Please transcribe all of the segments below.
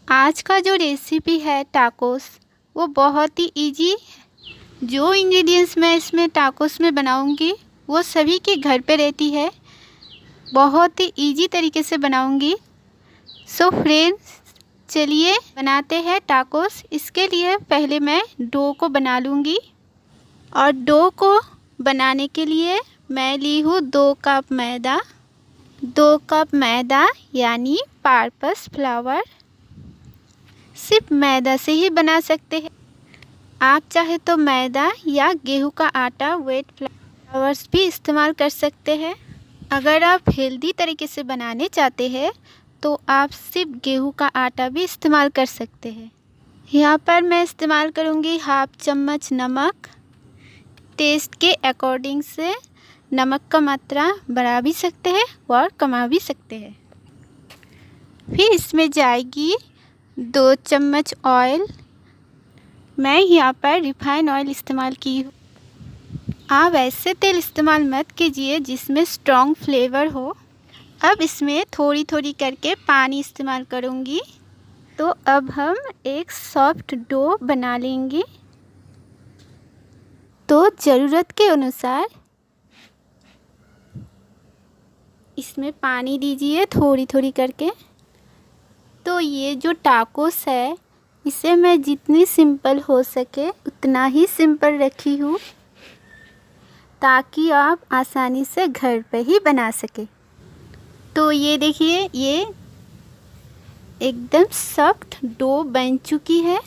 आज का जो रेसिपी है टाकोस, वो बहुत ही इजी। जो इंग्रेडिएंट्स मैं इसमें टाकोस में बनाऊंगी वो सभी के घर पे रहती है। बहुत ही इजी तरीके से बनाऊंगी। सो फ्रेंड्स, चलिए बनाते हैं टाकोस। इसके लिए पहले मैं डो को बना लूँगी। और डो को बनाने के लिए मैं ली हूँ 2 कप मैदा। 2 कप मैदा यानी पार्पस फ्लावर। सिर्फ मैदा से ही बना सकते हैं। आप चाहे तो मैदा या गेहूं का आटा वेट फ्लावर्स भी इस्तेमाल कर सकते हैं। अगर आप हेल्दी तरीके से बनाने चाहते हैं तो आप सिर्फ गेहूं का आटा भी इस्तेमाल कर सकते हैं। यहाँ पर मैं इस्तेमाल करूँगी 1/2 चम्मच नमक। टेस्ट के अकॉर्डिंग से नमक का मात्रा बढ़ा भी सकते हैं और कमा भी सकते हैं। फिर इसमें जाएगी 2 चम्मच ऑयल। मैं यहाँ पर रिफाइंड ऑयल इस्तेमाल की हूँ। आप ऐसे तेल इस्तेमाल मत कीजिए जिसमें स्ट्रॉन्ग फ्लेवर हो। अब इसमें थोड़ी थोड़ी करके पानी इस्तेमाल करूँगी। तो अब हम एक सॉफ्ट डो बना लेंगे। तो ज़रूरत के अनुसार इसमें पानी दीजिए थोड़ी थोड़ी करके। तो ये जो टाकोस है इसे मैं जितनी सिंपल हो सके उतना ही सिंपल रखी हूँ, ताकि आप आसानी से घर पे ही बना सके। तो ये देखिए, ये एकदम सॉफ्ट डो बन चुकी है।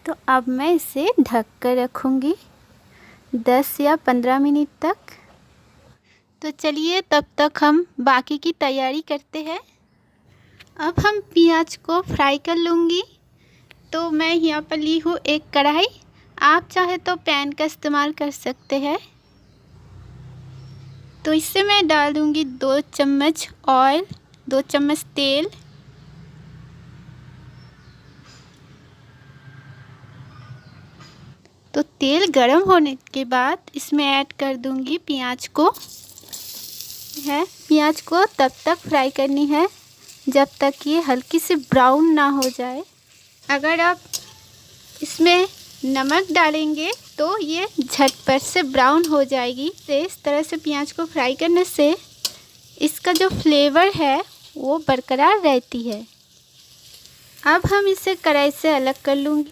तो अब मैं इसे ढक कर रखूँगी 10 या 15 मिनट तक। तो चलिए तब तक हम बाकी की तैयारी करते हैं। अब हम प्याज को फ्राई कर लूँगी। तो मैं यहाँ पर ली हूँ एक कढ़ाई। आप चाहे तो पैन का इस्तेमाल कर सकते हैं। तो इससे मैं डाल दूँगी 2 चम्मच ऑयल, 2 चम्मच तेल। तो तेल गरम होने के बाद इसमें ऐड कर दूँगी प्याज को। प्याज को तब तक फ्राई करनी है जब तक ये हल्की सी ब्राउन ना हो जाए। अगर आप इसमें नमक डालेंगे तो ये झटपट से ब्राउन हो जाएगी। तो इस तरह से प्याज को फ्राई करने से इसका जो फ्लेवर है वो बरकरार रहती है। अब हम इसे कढ़ाई से अलग कर लूँगी।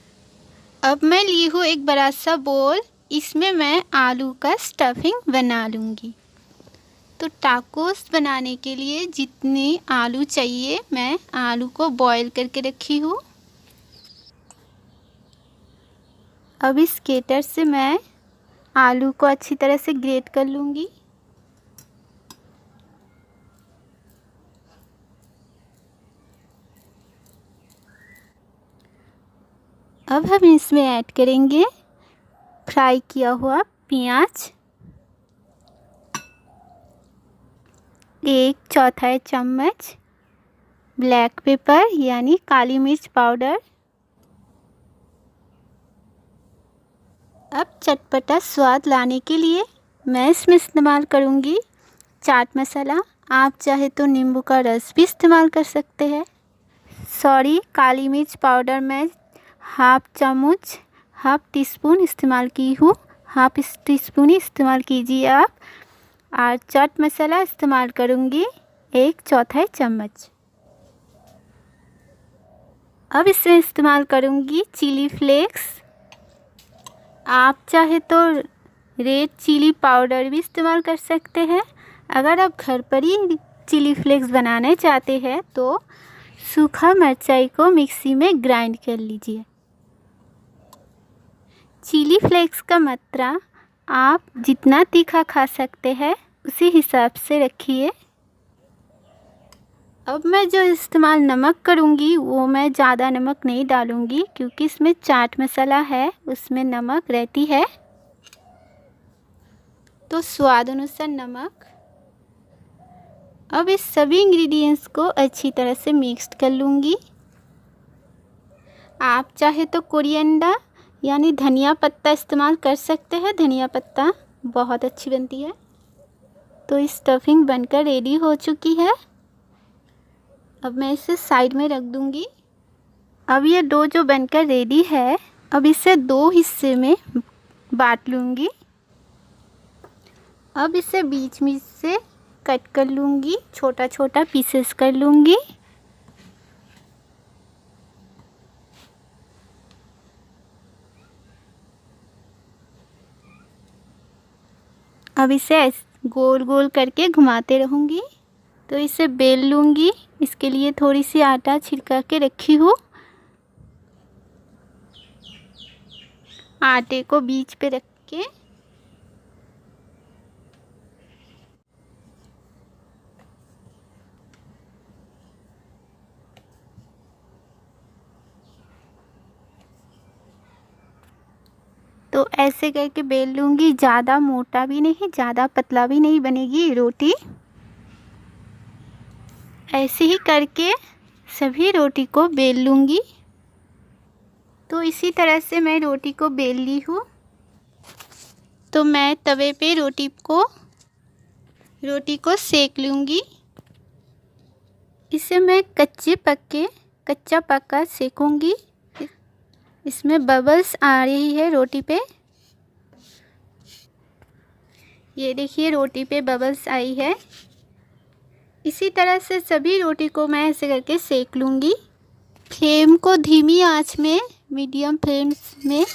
अब मैं ली हूँ एक बड़ा सा बोल। इसमें मैं आलू का स्टफिंग बना लूँगी। तो टाकोस बनाने के लिए जितने आलू चाहिए मैं आलू को बॉईल करके रखी हूँ। अब इस स्केटर से मैं आलू को अच्छी तरह से ग्रेट कर लूँगी। अब हम इसमें ऐड करेंगे फ्राई किया हुआ प्याज, 1/4 चम्मच ब्लैक पेपर यानी काली मिर्च पाउडर। अब चटपटा स्वाद लाने के लिए मैं इसमें इस्तेमाल करूँगी चाट मसाला। आप चाहे तो नींबू का रस भी इस्तेमाल कर सकते हैं। काली मिर्च पाउडर मैं 1/2 टीस्पून इस्तेमाल की हूँ। 1/2 टीस्पून ही इस्तेमाल कीजिए आप। और चाट मसाला इस्तेमाल करूँगी 1/4 चम्मच। अब इसमें इस्तेमाल करूँगी चिली फ्लेक्स। आप चाहे तो रेड चिली पाउडर भी इस्तेमाल कर सकते हैं। अगर आप घर पर ही चिली फ्लेक्स बनाने चाहते हैं तो सूखा मिर्चाई को मिक्सी में ग्राइंड कर लीजिए। चिली फ्लेक्स का मात्रा आप जितना तीखा खा सकते हैं उसी हिसाब से रखिए। अब मैं जो इस्तेमाल नमक करूँगी वो मैं ज़्यादा नमक नहीं डालूँगी, क्योंकि इसमें चाट मसाला है उसमें नमक रहती है। तो स्वाद अनुसार नमक। अब इस सभी इंग्रेडिएंट्स को अच्छी तरह से मिक्स कर लूँगी। आप चाहे तो कोरिएंडर यानी धनिया पत्ता इस्तेमाल कर सकते हैं। धनिया पत्ता बहुत अच्छी बनती है। तो इस स्टफिंग बनकर रेडी हो चुकी है। अब मैं इसे साइड में रख दूँगी। अब ये डो जो बनकर रेडी है, अब इसे 2 हिस्से में बांट लूँगी। अब इसे बीच में से कट कर लूँगी, छोटा छोटा पीसेस कर लूँगी। अब इसे गोल गोल करके घुमाते रहूँगी। तो इसे बेल लूँगी। इसके लिए थोड़ी सी आटा छिड़का के रखी हूँ। आटे को बीच पे रख के तो ऐसे करके बेल लूँगी। ज़्यादा मोटा भी नहीं, ज़्यादा पतला भी नहीं बनेगी रोटी। ऐसे ही करके सभी रोटी को बेल लूँगी। तो इसी तरह से मैं रोटी को बेल ली हूँ। तो मैं तवे पे रोटी को सेक लूँगी। इसे मैं कच्चा पक्का सेकूँगी। इसमें बबल्स आ रही है रोटी पे। ये देखिए रोटी पे बबल्स आई है। इसी तरह से सभी रोटी को मैं ऐसे करके सेक लूँगी। फ्लेम को धीमी आंच में, मीडियम फ्लेम में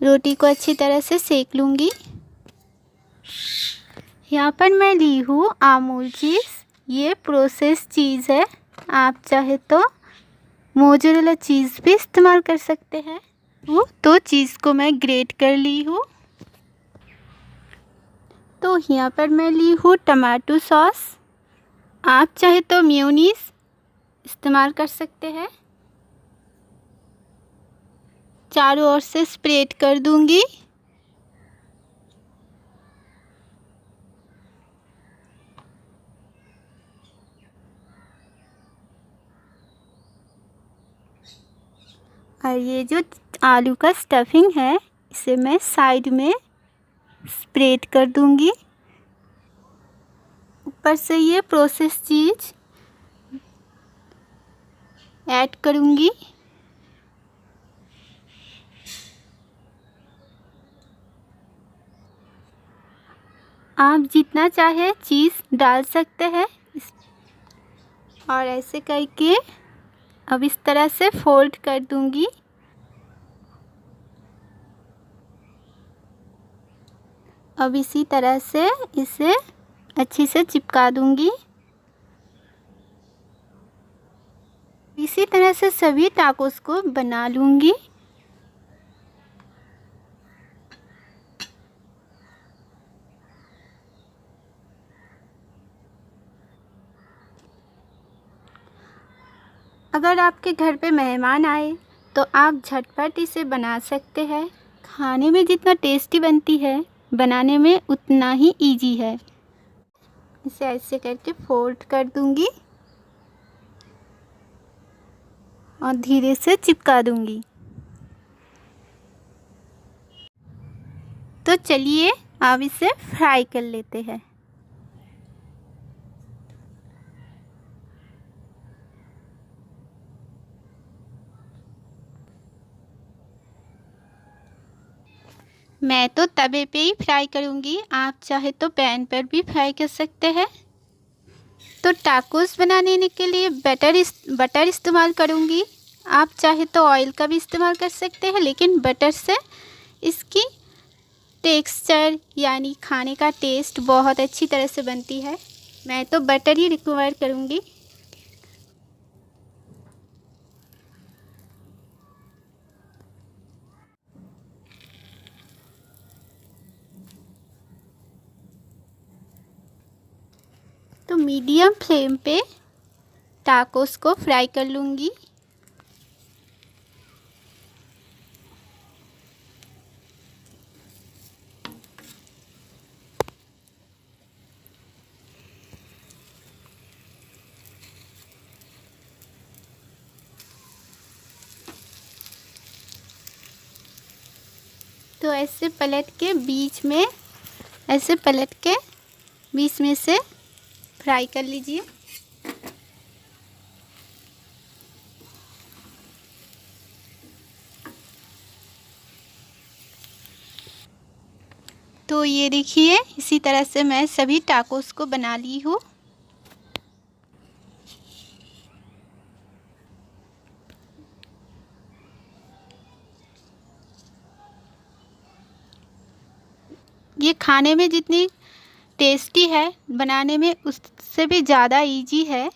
रोटी को अच्छी तरह से सेक लूँगी। यहाँ पर मैं ली हूँ अमूल चीज़। ये प्रोसेस चीज़ है। आप चाहे तो मोज़रेला चीज़ भी इस्तेमाल कर सकते हैं। तो चीज़ को मैं ग्रेट कर ली हूँ। तो यहाँ पर मैं ली हूँ टमाटो सॉस। आप चाहे तो मेयोनीज़ इस्तेमाल कर सकते हैं। चारों ओर से स्प्रेड कर दूंगी। और ये जो आलू का स्टफिंग है, इसे मैं साइड में स्प्रेड कर दूंगी। ऊपर से ये प्रोसेस चीज़ ऐड करूंगी। आप जितना चाहे चीज़ डाल सकते हैं। और ऐसे करके अब इस तरह से फोल्ड कर दूंगी। अब इसी तरह से इसे अच्छे से चिपका दूंगी। इसी तरह से सभी टाकोस को बना लूंगी। अगर आपके घर पे मेहमान आए तो आप झटपट इसे बना सकते हैं। खाने में जितना टेस्टी बनती है, बनाने में उतना ही इजी है। इसे ऐसे करके फोल्ड कर दूंगी और धीरे से चिपका दूंगी। तो चलिए अब इसे फ्राई कर लेते हैं। मैं तो तवे पे ही फ्राई करूँगी। आप चाहे तो पैन पर भी फ्राई कर सकते हैं। तो टाकोस बनाने के लिए बटर इस्तेमाल करूँगी। आप चाहे तो ऑयल का भी इस्तेमाल कर सकते हैं, लेकिन बटर से इसकी टेक्सचर यानी खाने का टेस्ट बहुत अच्छी तरह से बनती है। मैं तो बटर ही रिक्वायर करूँगी। तो मीडियम फ्लेम पे टाकोस को फ्राई कर लूँगी। तो ऐसे पलट के बीच में से फ्राई कर लीजिए। तो ये देखिए, इसी तरह से मैं सभी टाकोस को बना ली हूँ। ये खाने में जितनी टेस्टी है, बनाने में उससे भी ज़्यादा इजी है।